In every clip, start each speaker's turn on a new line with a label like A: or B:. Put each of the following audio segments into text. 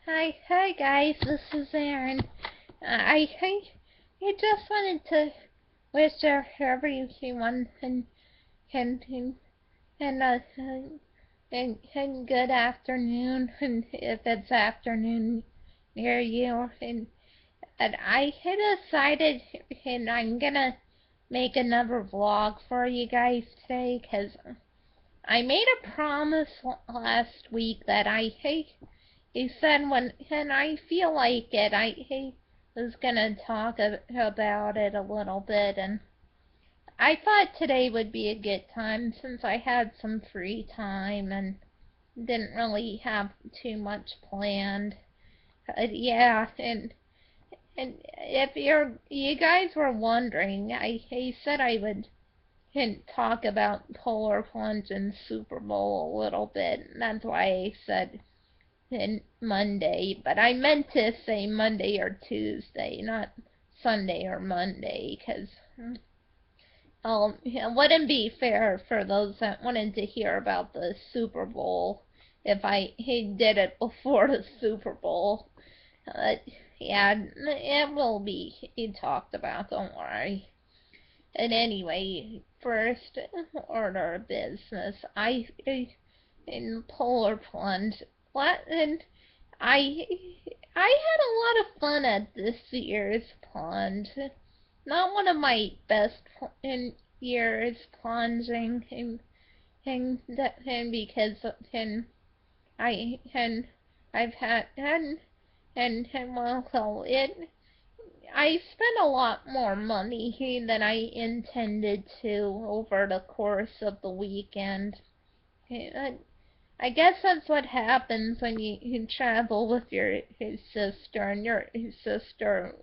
A: Hi guys, this is Aaron. I just wanted to wish everyone and and and good afternoon, and if it's afternoon near you, and I had decided, and I'm gonna make another vlog for you guys today, 'cause I made a promise last week that he said and I feel like he was gonna talk about it a little bit, and I thought today would be a good time since I had some free time and didn't really have too much planned. Yeah, and if you guys were wondering, he said I would talk about Polar Plunge and Super Bowl a little bit, and that's why I said Monday, but I meant to say Monday or Tuesday, not Sunday or Monday, because it wouldn't be fair for those that wanted to hear about the Super Bowl if he did it before the Super Bowl. Yeah, it will be talked about, don't worry. And anyway, first order of business, in Polar Plunge, and I I had a lot of fun at this year's plunge. Not one of my best years plunging, and because and I've had and well, so it I spent a lot more money than I intended to over the course of the weekend. I guess that's what happens when you travel with his sister, and your his sister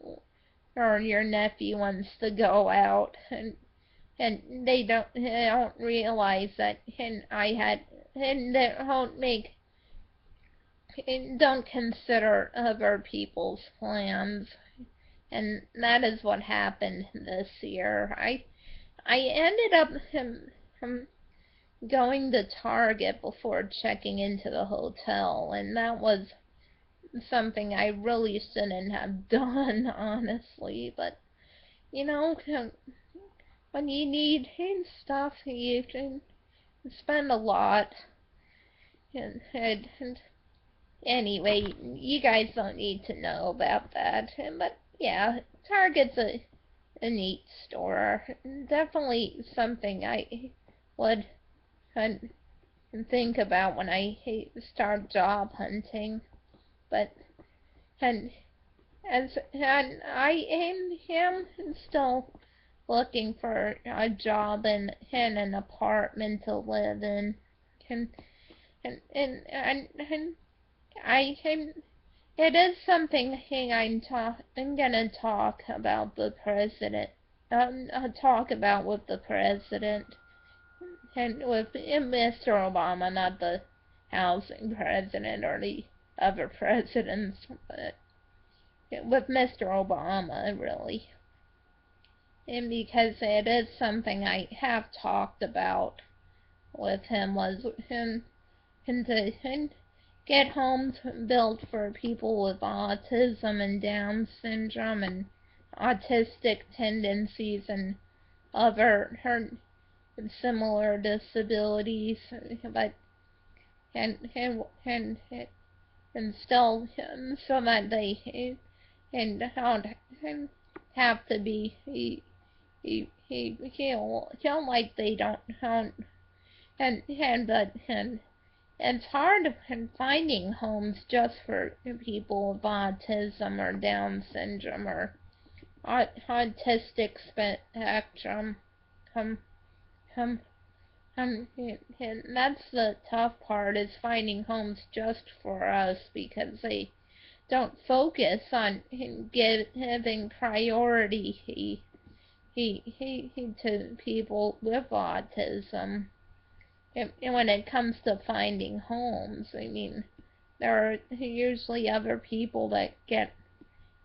A: or your nephew wants to go out, and they don't realize that, and they don't consider other people's plans, and that is what happened this year. I ended up going to Target before checking into the hotel, and that was something I really shouldn't have done, honestly. But you know, when you need stuff, you can spend a lot. And anyway, you guys don't need to know about that. But yeah, Target's a neat store. Definitely something I would think about when I start job hunting. But and and I am still looking for a job and an apartment to live in, and and it is something I'm gonna talk about the president. Talk about with the president and with Mr. Obama, not the housing president or the other presidents, but with Mr. Obama, really. And because it is something I have talked about with him, was him to get homes built for people with autism and Down syndrome and autistic tendencies and other similar disabilities, but and and still so that they and don't have to be feel like they don't and it's hard finding homes just for people with autism or Down syndrome or autistic spectrum. Um, um, and that's the tough part, is finding homes just for us, because they don't focus on giving priority to people with autism. And when it comes to finding homes, I mean, there are usually other people that get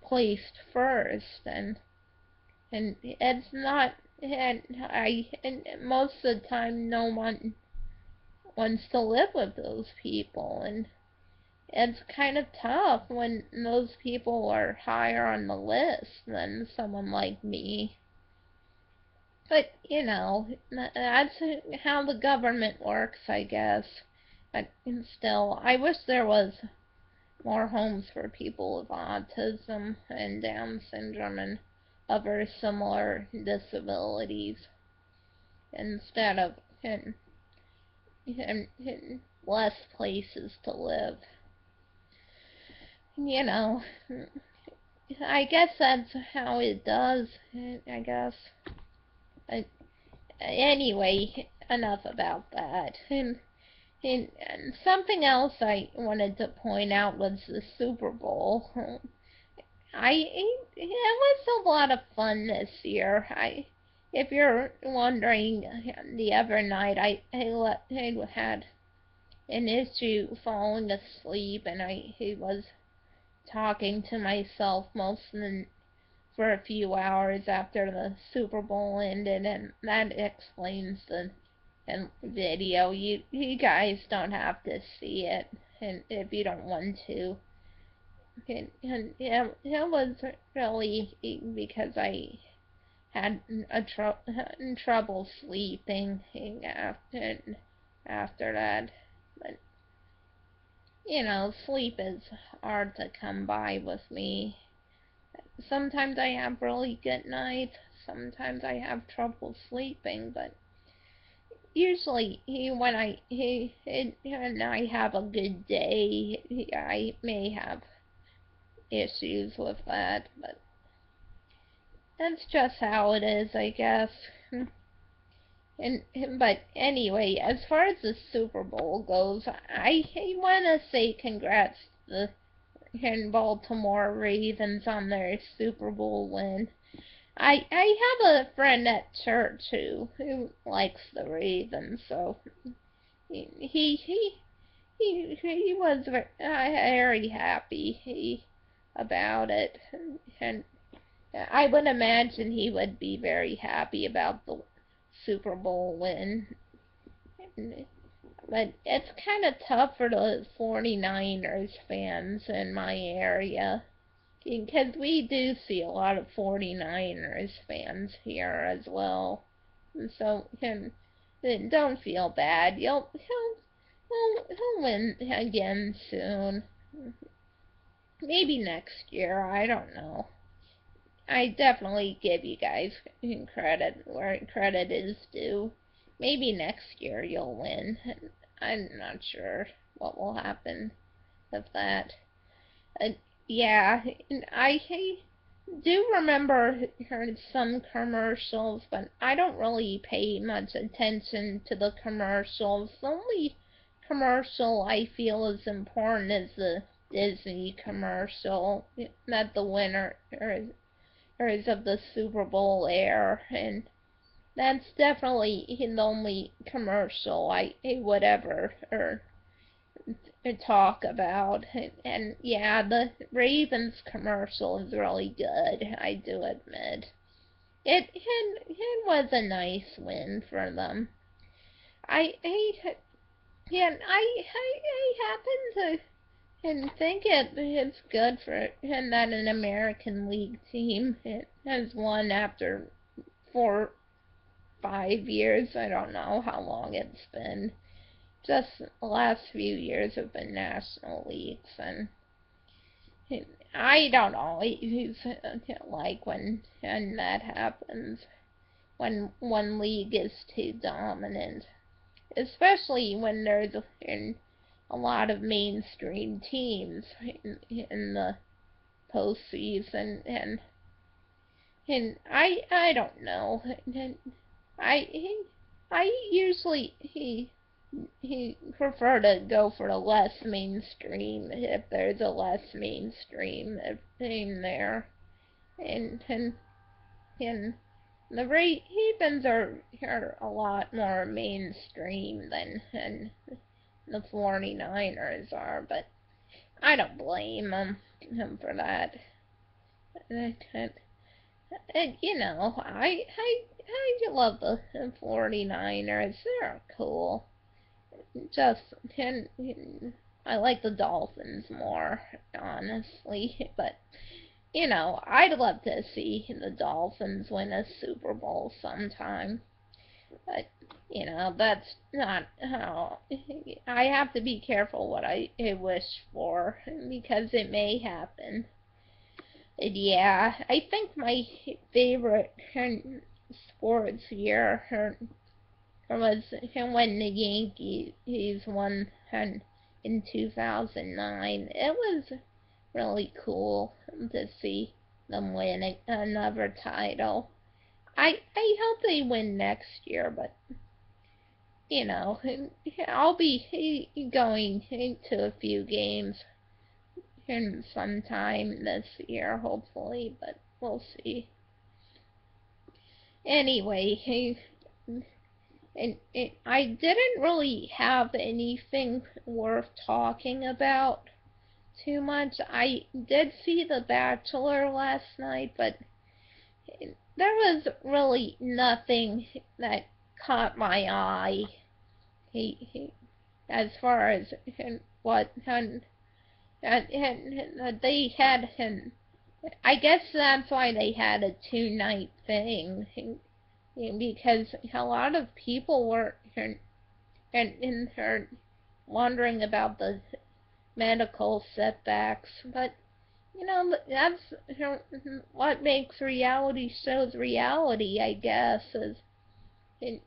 A: placed first, and it's not, and most of the time no one wants to live with those people, it's kind of tough when those people are higher on the list than someone like me. But, that's how the government works, I guess. But still, I wish there was more homes for people with autism and Down syndrome and other similar disabilities instead of less places to live. You know, I guess that's how it does, I guess. Anyway, enough about that. And something else I wanted to point out was the Super Bowl. It was a lot of fun this year. If you're wondering, the other night I had an issue falling asleep, and I was talking to myself for a few hours after the Super Bowl ended, and that explains the video. You guys don't have to see it, and if you don't want to. And it was really because I had trouble sleeping after that. But sleep is hard to come by with me. Sometimes I have really good nights. Sometimes I have trouble sleeping, but usually when I have a good day, I may have issues with that, but that's just how it is, I guess. But anyway, as far as the Super Bowl goes, I want to say congrats to the Baltimore Ravens on their Super Bowl win. I have a friend at church who likes the Ravens, so he he was very happy about it, and I would imagine he would be very happy about the Super Bowl win. But it's kind of tough for the 49ers fans in my area, because we do see a lot of 49ers fans here as well. So, don't feel bad. He'll win again soon. Maybe next year. I don't know. I definitely give you guys credit where credit is due. Maybe next year you'll win. I'm not sure what will happen with that. Uh, yeah, I do remember heard some commercials, but I don't really pay much attention to the commercials. The only commercial I feel is important is the Disney commercial that the winner of the Super Bowl air, and that's definitely the only commercial I would ever talk about. And yeah, the Ravens commercial is really good, I do admit. It was a nice win for them. I yeah, I happen to think it's good for and that an American League team has won after 4, 5 years. I don't know how long it's been. Just the last few years have been national leagues, and I don't always like when that happens, when one league is too dominant, especially when there's a lot of mainstream teams in the postseason, and I don't know. I I usually he prefer to go for the less mainstream if there's a less mainstream thing there, and and the Ravens are a lot more mainstream than the 49ers are, but I don't blame them for that. I love the 49ers. They're cool. Just I like the Dolphins more, honestly. But, I'd love to see the Dolphins win a Super Bowl sometime. But, that's not how. I have to be careful what I wish for, because it may happen. And yeah, I think my favorite sports year was when the Yankees won in 2009. It was really cool to see them win another title. I hope they win next year, but I'll be going to a few games sometime this year, hopefully, but we'll see. Anyway, I didn't really have anything worth talking about too much. I did see The Bachelor last night, but there was really nothing that caught my eye. As far as what they had, I guess that's why they had a 2-night thing, because a lot of people were wondering about the medical setbacks, but that's what makes reality shows reality, I guess. Is you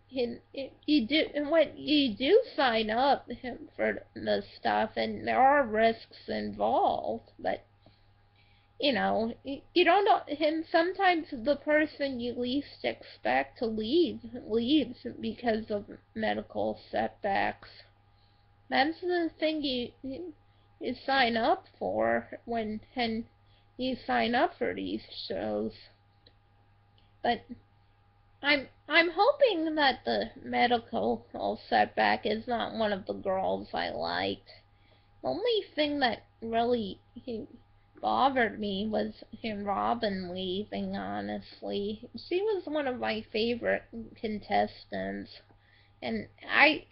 A: do when you do sign up for the stuff, and there are risks involved, but you don't know, and sometimes the person you least expect to leaves because of medical setbacks. That's the thing you sign up for when you sign up for these shows. But I'm hoping that the medical setback is not one of the girls I liked. The only thing that really bothered me was Robin leaving, honestly. She was one of my favorite contestants, and I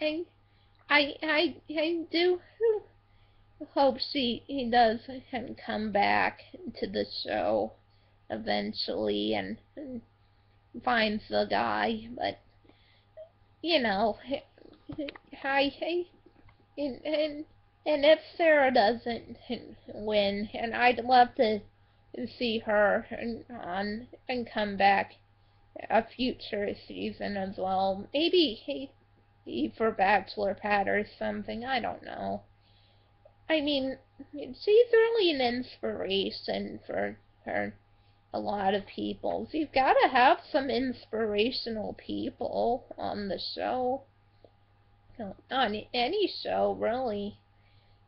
A: do hope he does come back to the show eventually and finds the guy, but I and if Sarah doesn't win, and I'd love to see her and come back a future season as well. Maybe for Bachelor Pad or something. I don't know. I mean, she's really an inspiration for a lot of people. So you've got to have some inspirational people on the show, on any show, really.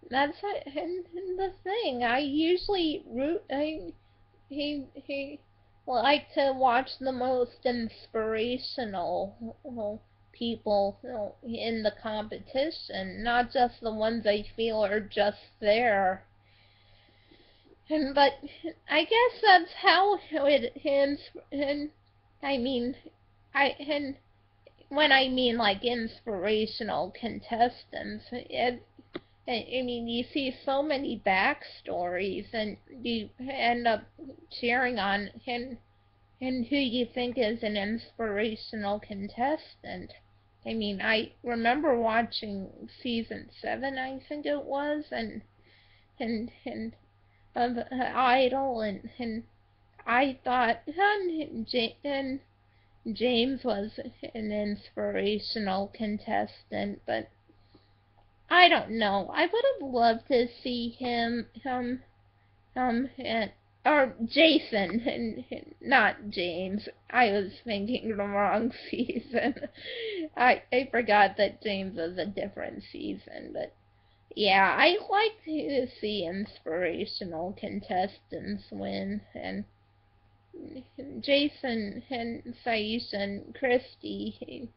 A: That's the thing. I usually he like to watch the most inspirational people in the competition, not just the ones I feel are just there. But I guess that's how it is. And I mean, and when I mean like inspirational contestants, I mean, you see so many backstories, and you end up cheering on and who you think is an inspirational contestant. I mean, I remember watching season 7, I think it was, and of Idol, and I thought and James was an inspirational contestant, but I don't know. I would have loved to see him, and, or Jason, and not James. I was thinking the wrong season. I forgot that James was a different season, but yeah, I like to see inspirational contestants win, and Jason and Saisha and Christy,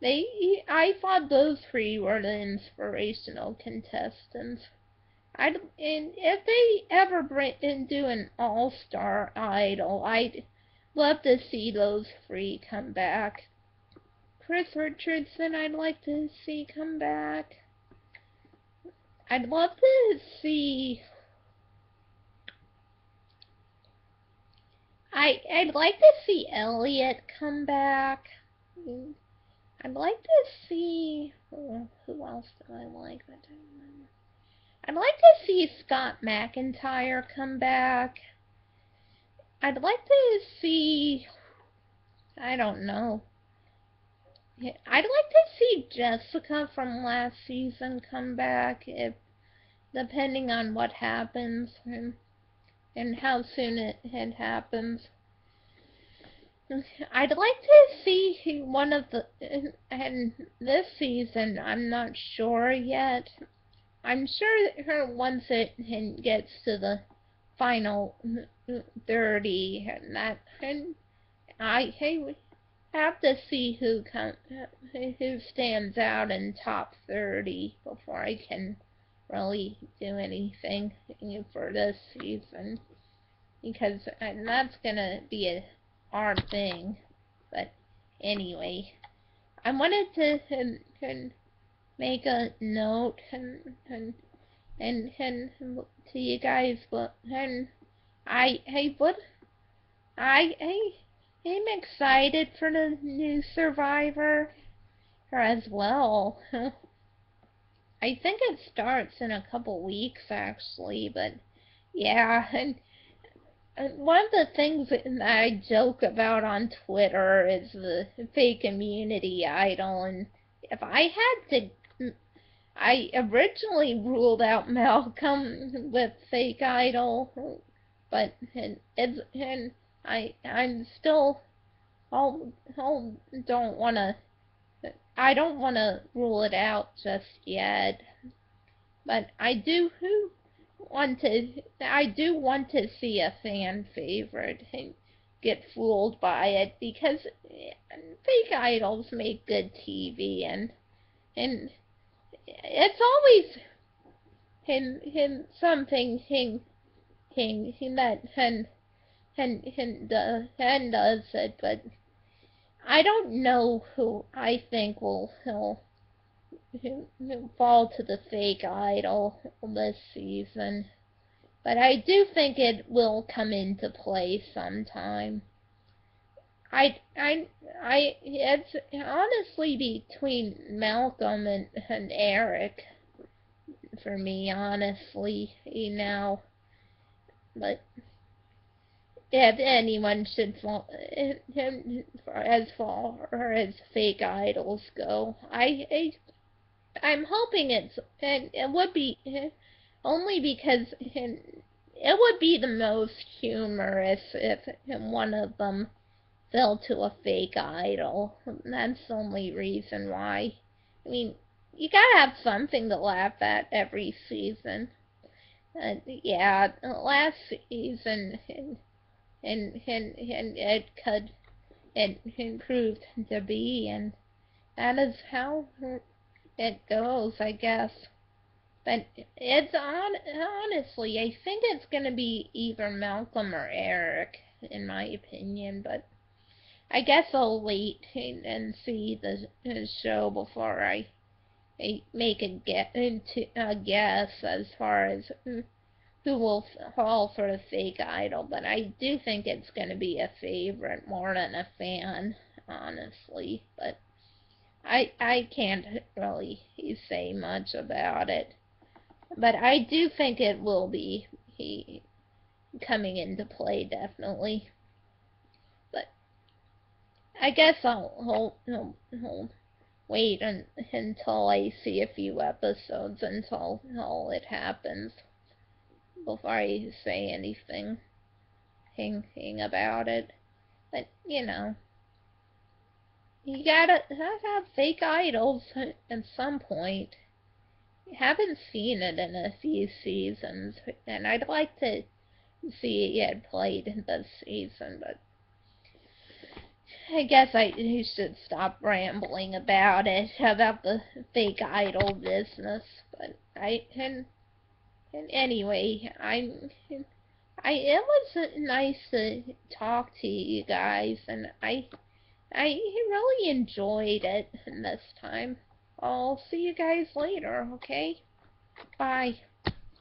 A: I thought those three were the inspirational contestants. And if they ever do an all-star idol, I'd love to see those three come back. Chris Richardson, I'd like to see come back. I'd love to see. I'd like to see Elliot come back. I'd like to see. Oh, who else do I like? I'd like to see Scott McIntyre come back. I'd like to see. I don't know. I'd like to see Jessica from last season come back, if depending on what happens and how soon it happens. I'd like to see one of the, and this season I'm not sure yet. I'm sure once it gets to the final 30 and I have to see who stands out in top 30 before I can really do anything for this season, because that's gonna be a hard thing. But anyway, I wanted to make a note and to you guys, but and I would I am excited for the new Survivor as well. I think it starts in a couple weeks actually, but yeah, and one of the things that I joke about on Twitter is the fake immunity idol, and if I had to, I originally ruled out Malcolm with fake idol, but I'm still don't wanna I don't wanna rule it out just yet, but I do want to see a fan favorite and get fooled by it, because fake idols make good TV, and it's always something that does it, but I don't know who I think will fall to the fake idol this season. But I do think it will come into play sometime. It's honestly between Malcolm and Eric for me, honestly, But if anyone should fall, as far as fake idols go, I'm hoping it would be only because it would be the most humorous if one of them fell to a fake idol. That's the only reason why. I mean, you gotta have something to laugh at every season. Yeah, last season, and it could it improved to be, and that is how it goes, I guess. But it's honestly, I think it's gonna be either Malcolm or Eric, in my opinion. But I guess I'll wait and see the show before I make a guess as far as who will fall for the fake idol. But I do think it's gonna be a favorite more than a fan, honestly. But I can't really say much about it. But I do think it will be coming into play, definitely. But I guess I'll wait until I see a few episodes until all it happens before I say anything about it. But you gotta have fake idols at some point. Haven't seen it in a few seasons, and I'd like to see it played this season, but I guess I should stop rambling about it, about the fake idol business. But anyway, it was nice to talk to you guys, and I really enjoyed it this time. I'll see you guys later, okay? Bye.